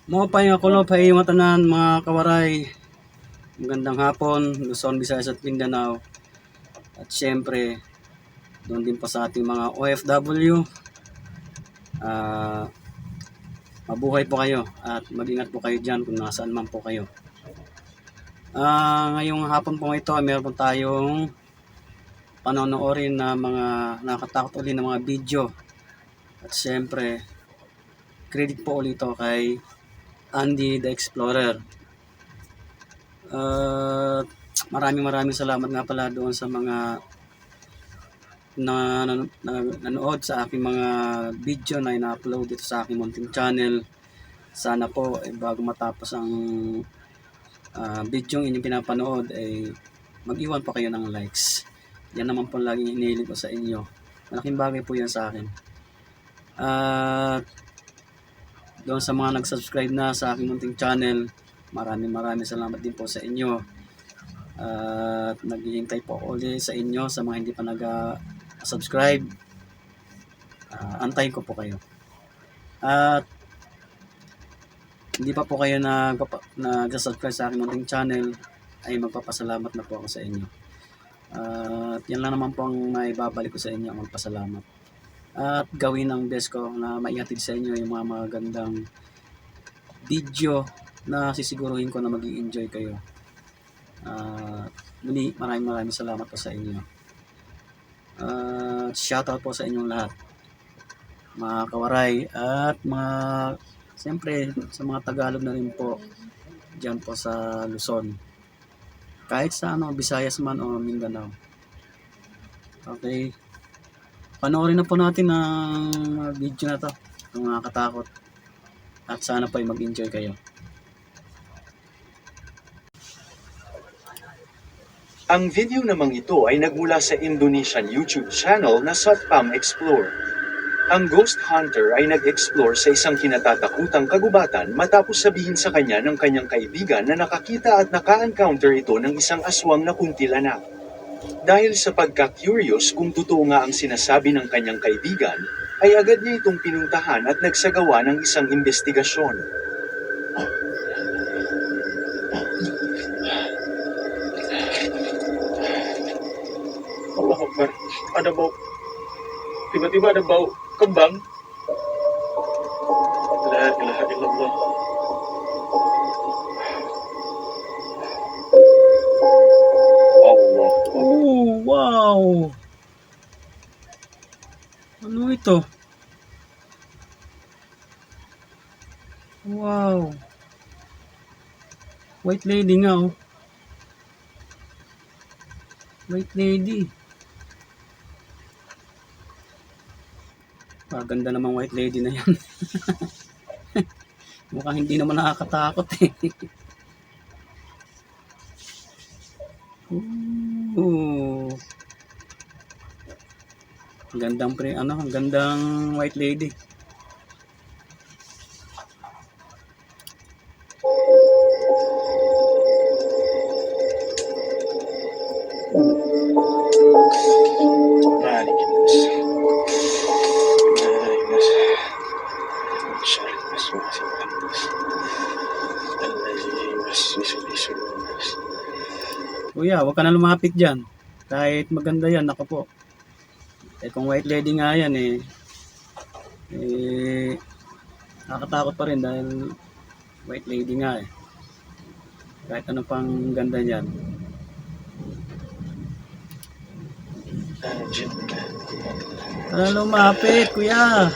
Mo pa yung ako pa yung tanan mga kawaray. Magandang hapon, Luzon, Visayas at Mindanao. At syempre, doon din po sa ating mga OFW. Mabuhay po kayo at mag-ingat po kayo dyan kung nasaan man po kayo. Ngayong hapon po ito, meron po tayong panonoorin na mga nakatakot ulit na mga video. At syempre, credit po ulit ito kay Andy the Explorer. Maraming salamat nga pala doon sa mga nanood sa aking mga video na ina-upload dito sa aking munting channel. Sana po bago matapos ang video inyong pinapanood ay mag-iwan pa kayo ng likes. Yan naman po laging hinihiling ko sa inyo. Malaking bagay po yan sa akin. At doon sa mga nag-subscribe na sa aking munting channel, maraming salamat din po sa inyo. At naghihintay po ulit sa inyo sa mga hindi pa nag-subscribe. Antayin ko po kayo. At hindi pa po kayo nag-subscribe sa aking munting channel, ay magpapasalamat na po ako sa inyo. At yan lang naman po ang maibabalik ko sa inyo, ang magpasalamat. At gawin ang best ko na maihatid sa inyo yung mga magandang video na sisiguruhin ko na mag-i-enjoy kayo. Muli, maraming salamat po sa inyo. Shoutout po sa inyong lahat, mga kawaray, at siyempre sa mga Tagalog na rin po dyan po sa Luzon, kahit sa Visayas man o Mindanao. Okay, panoorin na po natin ang video na to, kung nakakatakot, at sana po ay mag-enjoy kayo. Ang video namang ito ay nagmula sa Indonesian YouTube channel na Satpam Explore. Ang ghost hunter ay nag-explore sa isang kinatatakutang kagubatan matapos sabihin sa kanya ng kanyang kaibigan na nakakita at naka-encounter ito ng isang aswang na kuntilanak. Dahil sa pagka-curious kung totoo nga ang sinasabi ng kanyang kaibigan, ay agad niya itong pinuntahan at nagsagawa ng isang investigasyon. Allah Akbar, ada bau, tiba-tiba ada bau kembang. La ilaha illallah. Allah. Oh, wow! Ano ito? Wow! White lady nga, oh. White lady. Ganda namang white lady na yan. Mukhang hindi naman nakakatakot eh. Ooh. Gandang gandang white lady. Kuya, huwag ka na lumapit dyan. Kahit maganda yan, ako po. Kung white lady nga yan nakakatakot pa rin dahil white lady nga eh. Kahit ano pang ganda niyan. Ka na lumapit, kuya.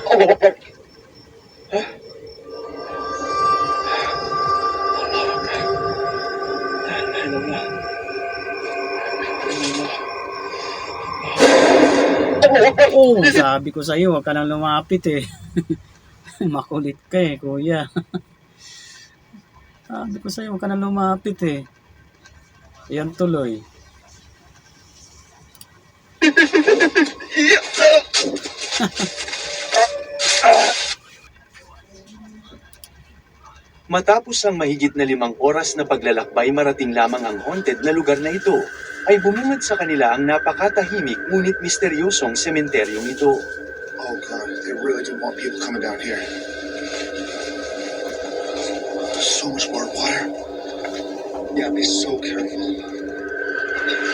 Oh, sabi ko sa iyo, huwag ka nang lumapit eh. Makulit ka eh, kuya. Sabi ko sa iyo, huwag ka nang lumapit eh. Yan tuloy. Matapos ang mahigit na 5 oras na paglalakbay marating lamang ang haunted na lugar na ito, ay bumungad sa kanila ang napakatahimik ngunit misteryosong sementeryong ito. Oh God, they really do want people coming down here. There's so much barbed wire. Yeah, be so careful.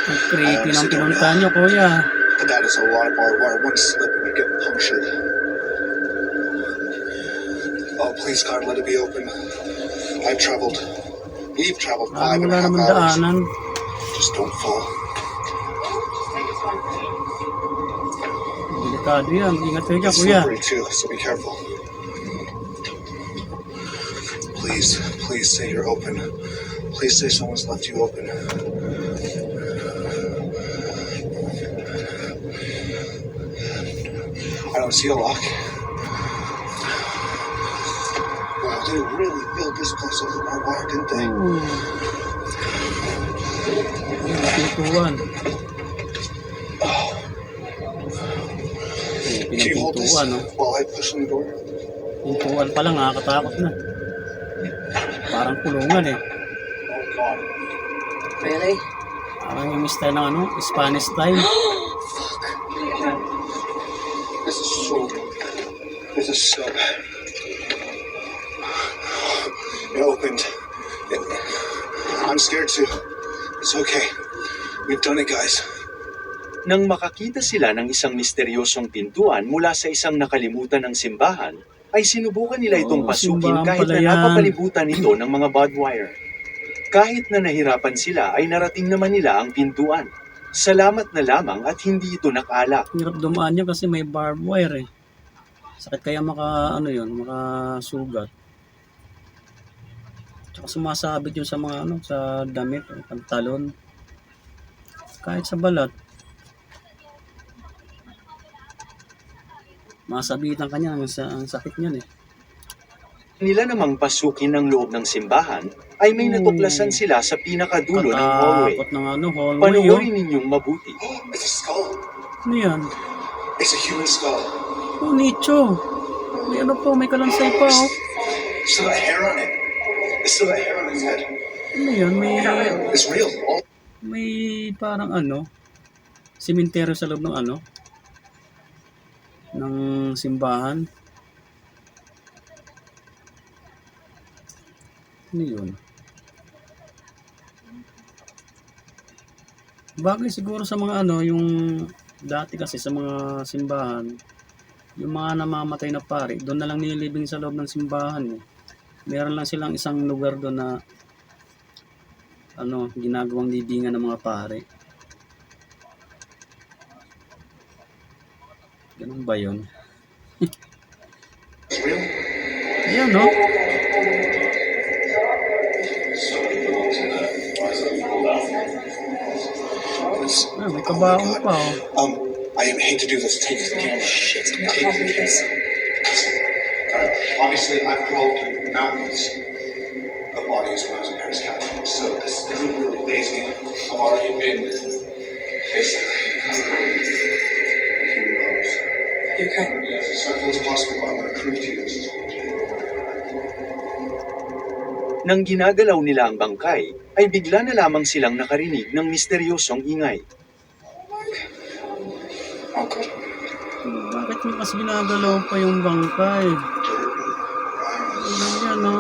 Ang creepy ng pinunta nyo, kuya. But that is a lot of barbed wire. One slip and you get punctured. Oh, please, God, let it be open. We've traveled Parang 5.5 wala naman hours. daanan. Just don't fall. Delikado yan. Ingat kayo dyan, It's kuya. slippery too, so be careful. Please, please say you're open. Please say someone's left you open. I don't see a lock. Wow, they really built this place over barbed wire, didn't they? Pintuan. Can you hold this Pintuan, no? while I push on the door? Pintuan pa lang, nakakatakot na. Parang kulungan eh. Really? Parang yung style ng ano, Spanish style. This is so bad. It opened. I'm scared too. It's okay. We've done it, guys. Nang makakita sila ng isang misteryosong pintuan mula sa isang nakalimutan ng simbahan, ay sinubukan nila itong Oo, pasukin simbahan kahit pala na yan. napapalibutan ito ng mga barbed wire. Kahit na nahirapan sila ay narating naman nila ang pintuan. Salamat na lamang at hindi ito nakalak. Hirap dumaan niya kasi may barbed wire eh. Sakit kaya makasugat. Tsaka sumasabit yun sa mga sa damit, pantalon. Kahit sa balat. Masabitan kanya ang sakit niyan eh. Nila namang pasukin ang loob ng simbahan ay may natuklasan sila sa pinakadulo ng hallway. Katakot ng hallway. Panoorin ninyong mabuti. Oh, it's a skull. Ano yan? It's a human skull. Oh, nicho. May may kalansay pa oh. It's still got hair on it. It's still got hair on its head. Ano yan? It's real. May parang simenteryo sa loob ng ng simbahan. Ano yun? Bagay siguro sa mga yung dati kasi sa mga simbahan, yung mga namamatay na pari, doon na lang nililibing sa loob ng simbahan eh. Meron lang silang isang lugar doon na ginagawang libingan ng mga pari. Ganun ba yun? It's real. Ayan no? May kabaong pa oh. I hate to do this. Take the camera. Shit. Take the camera. Obviously, I've crawled through mountains of bodies when I was in Paris, Catholic, so this doesn't really faze me. I've already been basically human bones. You okay? As simple as possible, but I'm going to prove to you this is Nang ginagalaw nila ang bangkay, ay bigla na lamang silang nakarinig ng misteryosong ingay. Oh, God. Bakit mo kasi ginagalaw pa yung bangkay? Ganyan o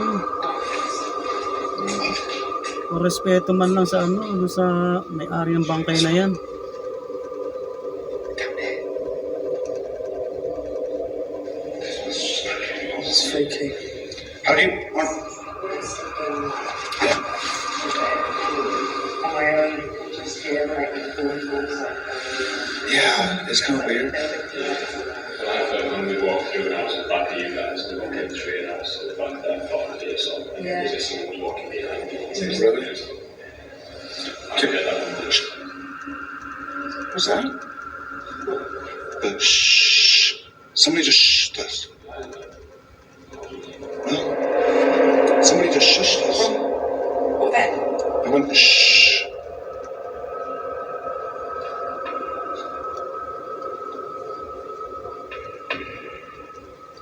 respeto man lang sa sa may-ari ng bangkay na yan. It's freaky. How do you want? Yeah, it's kind of weird. When we walked through the house at the back of you guys, and we came through your house at the back of that car and did so. Yeah. There's someone walking behind you. Really? I get that from the What's that? The shh. Somebody just shushed us. No. Somebody just shushed us. What then? I went shh.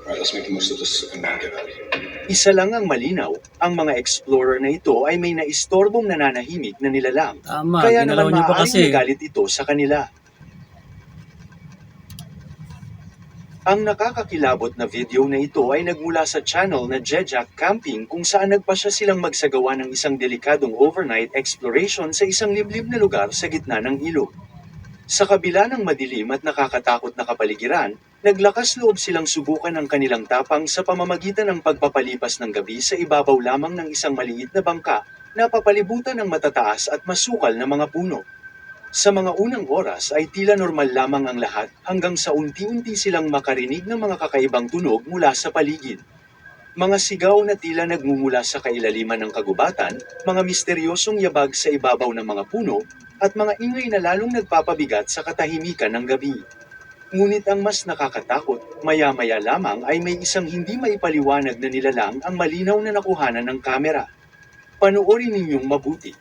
Alright, let's make the most of this and now get out of here. Isa lang ang malinaw, ang mga explorer na ito ay may naistorbong nananahimik na nilalang. Tama, Kaya ginalaw naman niyo pa maaaring kasi. nagalit ito sa kanila. Ang nakakakilabot na video na ito ay nagmula sa channel na Jejak Camping kung saan nagpasya silang magsagawa ng isang delikadong overnight exploration sa isang liblib na lugar sa gitna ng ilog. Sa kabila ng madilim at nakakatakot na kapaligiran, naglakas loob silang subukan ang kanilang tapang sa pamamagitan ng pagpapalipas ng gabi sa ibabaw lamang ng isang maliit na bangka na papalibutan ng matataas at masukal na mga puno. Sa mga unang oras ay tila normal lamang ang lahat hanggang sa unti-unti silang makarinig ng mga kakaibang tunog mula sa paligid. Mga sigaw na tila nagmumula sa kailaliman ng kagubatan, mga misteryosong yabag sa ibabaw ng mga puno, at mga ingay na lalong nagpapabigat sa katahimikan ng gabi. Ngunit ang mas nakakatakot, maya-maya lamang ay may isang hindi maipaliwanag na nilalang ang malinaw na nakuhanan ng kamera. Panoorin ninyong mabuti.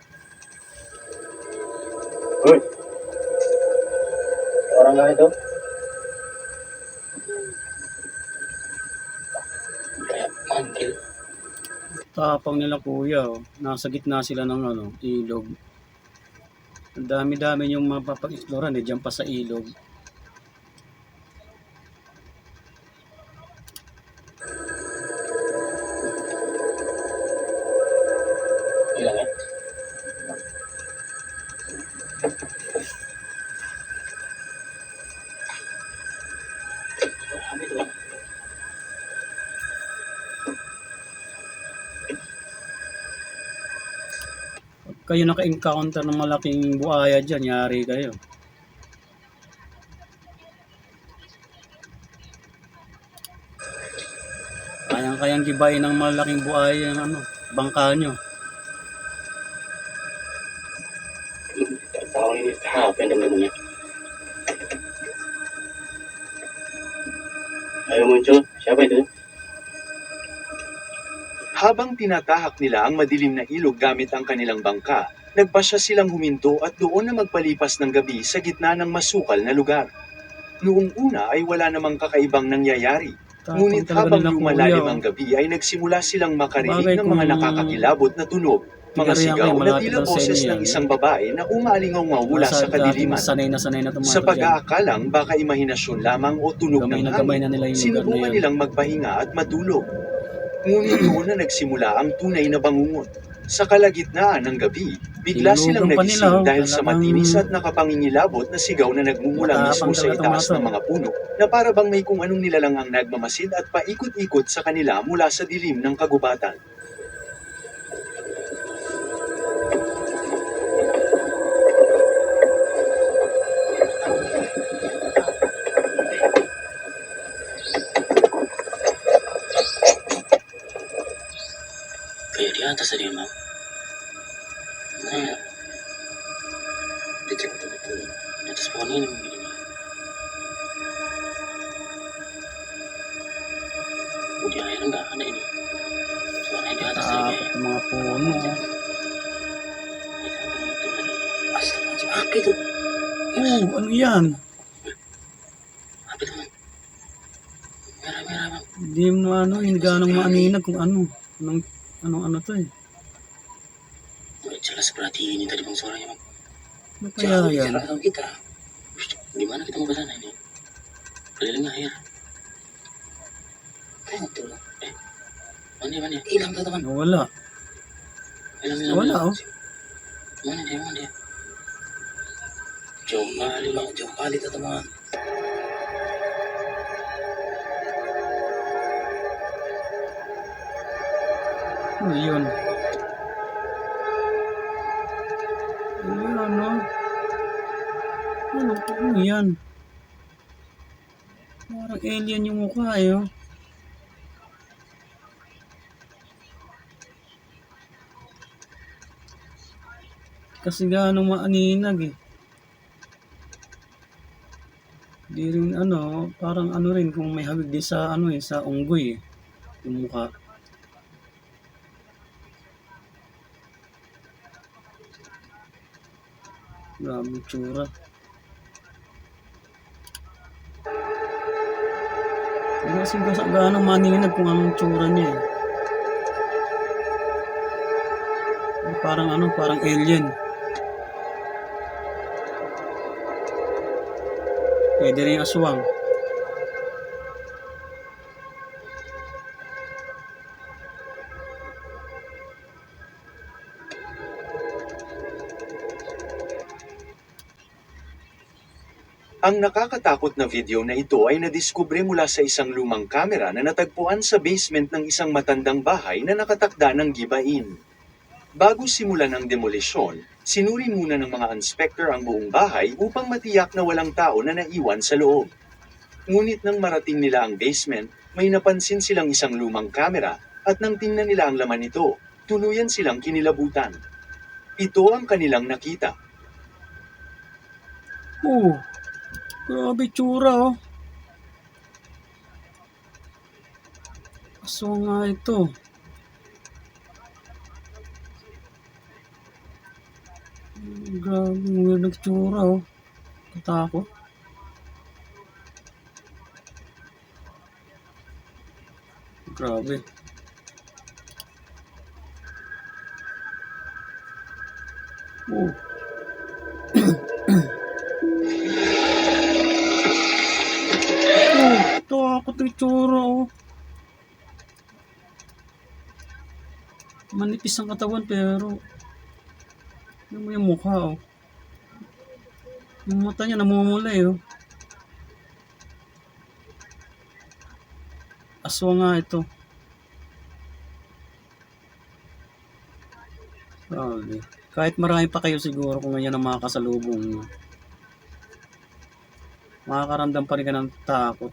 Uy, orang nggak itu? Kayak manggil. Tapang nila kuya, oh. Nasa gitna sila ng ilog. Ang dami-dami yung mapapag-exploran eh, dyan pa sa ilog. Hilang ya? Apa itu? Pag kayo naka-encounter ng malaking buhaya dyan, yari kayo. Kayang-kayang gibayin ng malaking buhaya yung bangka nyo. Tak tahu ini apa yang namanya. Ayo muncul, siapa itu? Habang tinatahak nila ang madilim na ilog gamit ang kanilang bangka, nagpasya silang huminto at doon na magpalipas ng gabi sa gitna ng masukal na lugar. Noong una ay wala namang kakaibang nangyayari. Tapang Ngunit talaga habang nila, lumalalim kuya, ang gabi ay nagsimula silang makarinig Bagay ng mga kung nakakakilabot na tunog, mga tigarihan sigaw kayo, na malapit tila lang sa boses inyo ng yan. isang babae na umaalingaw mula sa kadiliman. Sanay na tumato Sa dyan. pag-aakalang baka imahinasyon lamang o tunog Gamay ng na gamay hangin, na nila yung lugar na sinubukan yun. nilang magpahinga at matulog. Ngunit doon na nagsimula ang tunay na bangungot. Sa kalagitnaan ng gabi, bigla silang Tinulugan pa nila, nagising oh. dahil sa Talagang matinis at nakapangingilabot na sigaw na nagmumula matapang mismo sa talaga itaas tumato. ng mga puno, na para bang may kung anong nilalang ang nagmamasid at paikot-ikot sa kanila mula sa dilim ng kagubatan. Kayak di atas tadi emang. Nah, dicek betul-betul. Di atas pohon ini mungkin ini. Di air enggak ada ini. Soalnya di atas tadi Tapos kayak. ng mga puno. Astagfirullahaladzim, apa itu? Ano yan? Apa itu, Bang? Merah-merah, Bang. Hindi mo hindi ganong maaninag kung ano to eh. Nggak jelas perhatiin ini tadi, Bang, suaranya, Bang. Ano kaya Jauh yan? jarak sama kita. Gimana kita mau ke sana ini? Keliling air. Kayak tuh. Mana? Hilang tuh, teman. Wala. Hilang. Wala, oh. Mana dia? Jauh kali, Bang. Jauh kali tuh, teman. Ano yun? Ano yan? Parang alien yung mukha eh, oh. Kasi ganong maaninag eh. Di rin parang rin kung may hawig din sa sa unggoy eh. Yung mukha. Grabe yung tsura. Hindi kasi gaano maninag kung anong tsura niya eh. Parang alien. Pwede rin aswang. Ang nakakatakot na video na ito ay nadiskubre mula sa isang lumang kamera na natagpuan sa basement ng isang matandang bahay na nakatakda ng gibain. Bago simulan ang demolisyon, sinuri muna ng mga inspector ang buong bahay upang matiyak na walang tao na naiwan sa loob. Ngunit nang marating nila ang basement, may napansin silang isang lumang kamera at nang tingnan nila ang laman nito, tuluyan silang kinilabutan. Ito ang kanilang nakita. Oh, grabe tsura oh. Aso nga ito. Grabe, weird na tsura oh. Katakot. Grabe. Oh. Takot yung tsura oh. Manipis ang katawan pero ano mo yung mukha oh. Yung mata niya namumulay oh. Aswa nga ito. Grabe. Kahit marami pa kayo siguro kung ganyan ang mga kasalubong nyo, makakaramdam pa rin ka ng takot.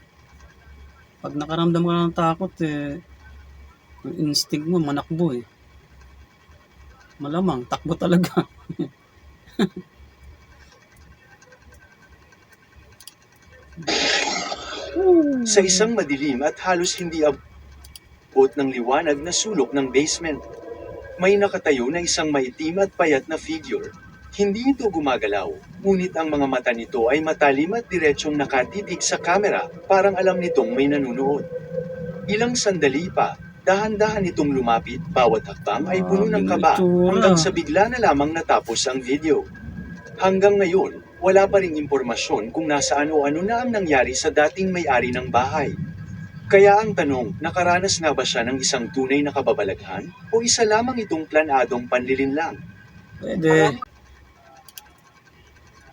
Pag nakaramdam ka ng takot yung instinct mo manakbo eh. Malamang, takbo talaga. Sa isang madilim at halos hindi abot ng liwanag na sulok ng basement, may nakatayo na isang maitim at payat na figure. Hindi ito gumagalaw, ngunit ang mga mata nito ay matalim at diretsyong nakatitig sa kamera, parang alam nitong may nanunood. Ilang sandali pa, dahan-dahan itong lumapit, bawat hakbang ay puno ng kaba, hanggang sa bigla na lamang natapos ang video. Hanggang ngayon, wala pa ring impormasyon kung nasaan o ano na ang nangyari sa dating may-ari ng bahay. Kaya ang tanong, nakaranas nga ba siya ng isang tunay na kababalaghan o isa lamang itong planadong panlilinlang? Pwede.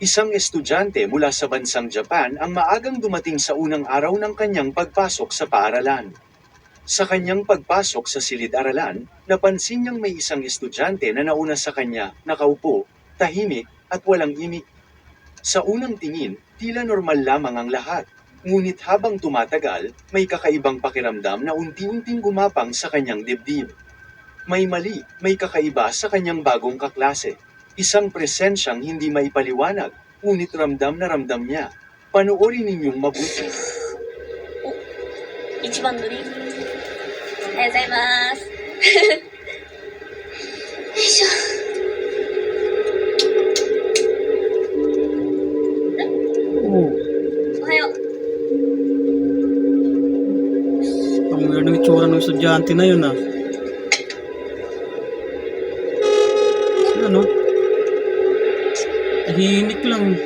Isang estudyante mula sa bansang Japan ang maagang dumating sa unang araw ng kanyang pagpasok sa paaralan. Sa kanyang pagpasok sa silid-aralan, napansin niyang may isang estudyante na nauna sa kanya, nakaupo, tahimik, at walang imik. Sa unang tingin, tila normal lamang ang lahat. Ngunit habang tumatagal, may kakaibang pakiramdam na unti-unting gumapang sa kanyang dibdib. May mali, may kakaiba sa kanyang bagong kaklase. Isang presensyang hindi maipaliwanag, ngunit ramdam na ramdam niya. Panoorin ninyong mabuti. 一番乗り。おはようございます。よいしょ。Oh, おはよう。 ang weird ng itsura ng estudyante na yun ah. Ano? Tahimik lang.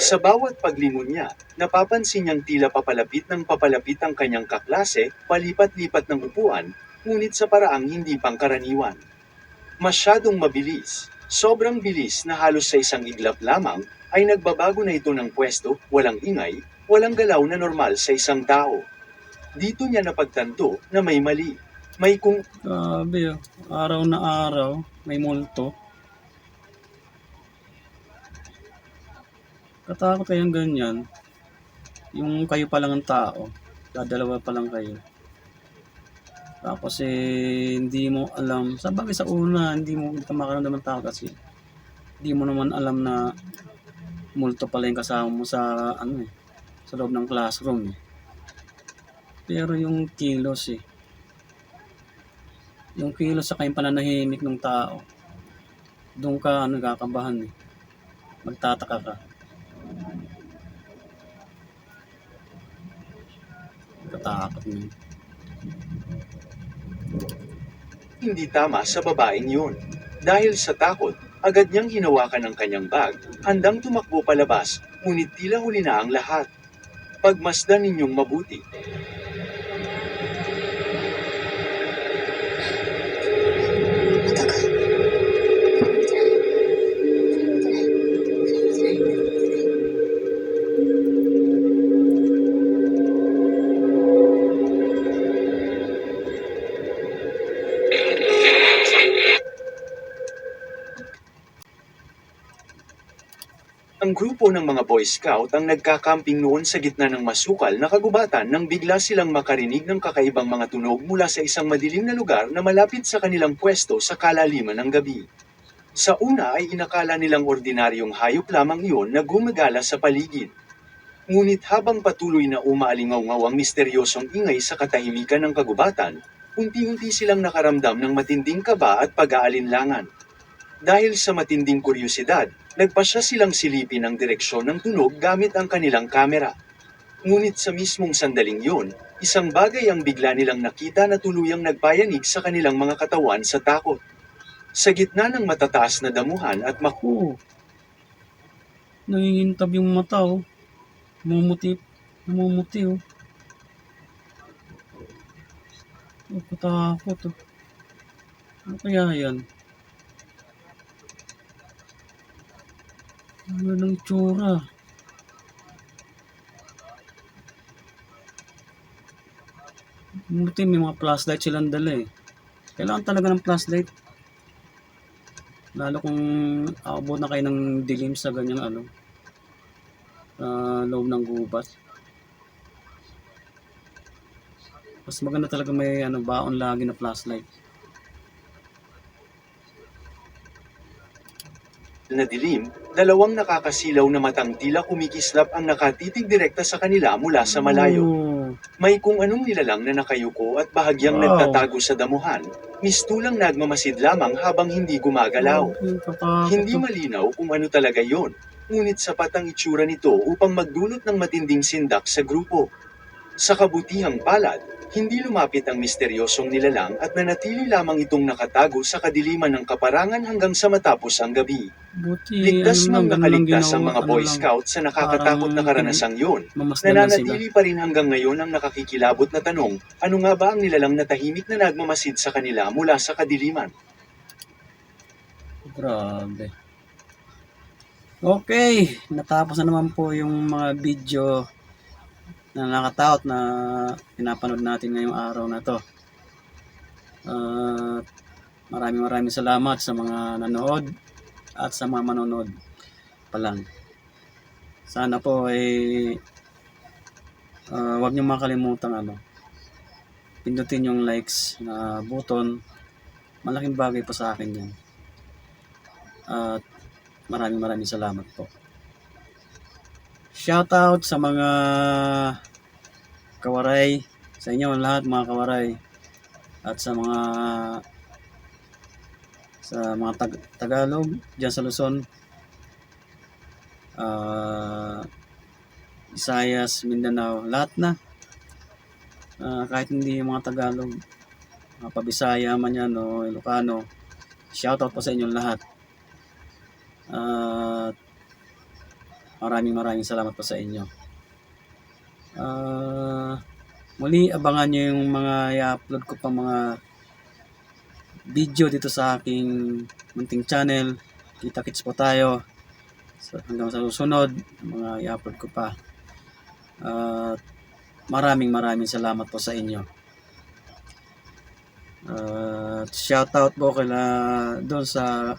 Sa bawat paglingon niya, napapansin niyang tila papalapit ng papalapit ang kanyang kaklase, palipat-lipat ng upuan, ngunit sa paraang hindi pangkaraniwan. Masyadong mabilis, sobrang bilis na halos sa isang iglap lamang, ay nagbabago na ito ng pwesto, walang ingay, walang galaw na normal sa isang tao. Dito niya napagtanto na may mali. May kung Grabe ah. Araw na araw, may multo. Katakot kayang ganyan. Yung kayo pa lang ang tao, dadalawa pa lang kayo. Tapos hindi mo alam, sa bagay sa una, hindi ka makaramdam ng tao kasi hindi mo naman alam na multo pala yung kasama mo sa sa loob ng classroom eh. Pero yung kilos yung kilos sa kayong pananahimik ng tao, doon ka kakabahan eh. Magtataka ka. Katakot mo. hindi tama sa babaeng yun. Dahil sa takot, agad niyang hinawakan ang kanyang bag, handang tumakbo palabas, ngunit tila huli na ang lahat. Pagmasdan ninyong mabuti. Ang grupo ng mga Boy Scout ang nagkakamping noon sa gitna ng masukal na kagubatan nang bigla silang makarinig ng kakaibang mga tunog mula sa isang madilim na lugar na malapit sa kanilang pwesto sa kalaliman ng gabi. Sa una ay inakala nilang ordinaryong hayop lamang iyon na gumagala sa paligid. Ngunit habang patuloy na umaalingaw-ngaw ang misteryosong ingay sa katahimikan ng kagubatan, unti-unti silang nakaramdam ng matinding kaba at pag-aalinlangan. Dahil sa matinding kuryosidad, nagpasya silang silipin ang direksyon ng tunog gamit ang kanilang kamera. Ngunit sa mismong sandaling yun, isang bagay ang bigla nilang nakita na tuluyang nagpayanig sa kanilang mga katawan sa takot. Sa gitna ng matataas na damuhan at Oo. Nangingintab yung mata, oh. Namumuti, oh. Oh, katakot, oh. Ano kaya yan? Ano ng itsura? Buti may mga flashlight silang dala, eh. Kailangan talaga ng flashlight. Lalo kung aabot na kayo ng dilim sa ganyang loob ng gubat. Mas maganda talaga may baon lagi na flashlight. na dilim, dalawang nakakasilaw na matang tila kumikislap ang nakatitig direkta sa kanila mula sa malayo. Oh, May kung anong nilalang na nakayuko at bahagyang Wow. nagtatago sa damuhan, mistulang nagmamasid lamang habang hindi gumagalaw. katakot, Hindi oh. malinaw kung ano talaga yon, ngunit sapat ang itsura nito upang magdulot ng matinding sindak sa grupo. Sa kabutihang palad, hindi lumapit ang misteryosong nilalang at nanatili lamang itong nakatago sa kadiliman ng kaparangan hanggang sa matapos ang gabi. Buti, Ligtas mang ganun lang nakaligtas ang ginawa, mga Boy lang, Scouts sa nakakatakot na parang karanasang yun. mamasdan lang sila. Nananatili pa rin hanggang ngayon ang nakakikilabot na tanong, ano nga ba ang nilalang na tahimik na nagmamasid sa kanila mula sa kadiliman? Grabe. Okay, natapos na naman po yung mga video na nakataot na pinapanood natin ngayong araw na to. Maraming salamat sa mga nanood at sa mga manonood pa lang. Sana po ay huwag niyo makalimutan pindutin yung likes na button. Malaking bagay po sa akin yan. At maraming salamat po. Shoutout sa mga kawaray, sa inyo lahat mga kawaray, at sa mga Tagalog diyan sa Luzon, Visayas, Mindanao, lahat na. Kahit hindi yung mga Tagalog, mga pa-Bisaya man yan o Ilocano, shoutout po sa inyo lahat. At maraming salamat po sa inyo. Muli abangan nyo yung mga i-upload ko pang mga video dito sa aking munting channel. Kita-kits po tayo hanggang sa susunod mga i-upload ko pa. At maraming salamat po sa inyo. Shoutout po doon sa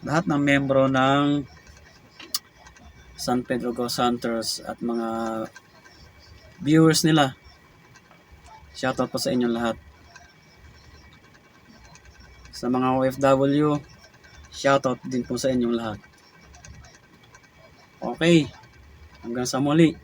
lahat ng membro ng San Pedro Ghost Hunters at mga viewers nila. Shoutout po sa inyo lahat. Sa mga OFW, shoutout din po sa inyong lahat. Okay, hanggang sa muli.